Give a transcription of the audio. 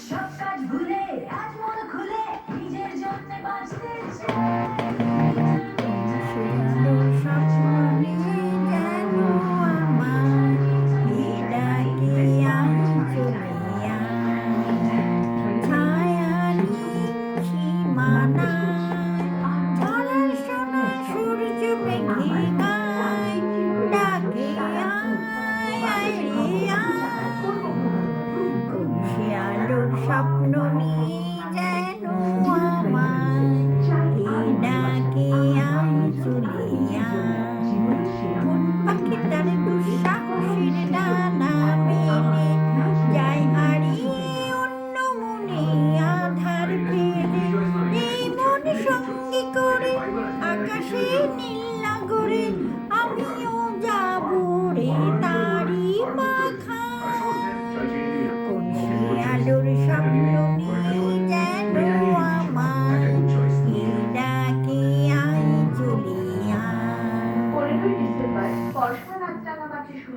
সব কাজ ভুলে আজ মন খুলে নিজের জন্য বাঁচতে চাই। স্বপ্ন নিয়ে যেন আমায় ডাকে আমি চলিয়া কোন পাখি তার দুঃসাহসীর ডানা মেলে যাই হারিয়ে অন্য মনে আধার ফেলে এই মন সঙ্গী করে আকাশে নীল নাগরে আমিও যাব রে তারি পাখায় কোন শিয়ালোর স্বপ্ন নিয়ে যেন আমায় ডাকে আই চলিয়া। 15ই ডিসেম্বর পড়াশোনা রাত রাঙামাটি শুরু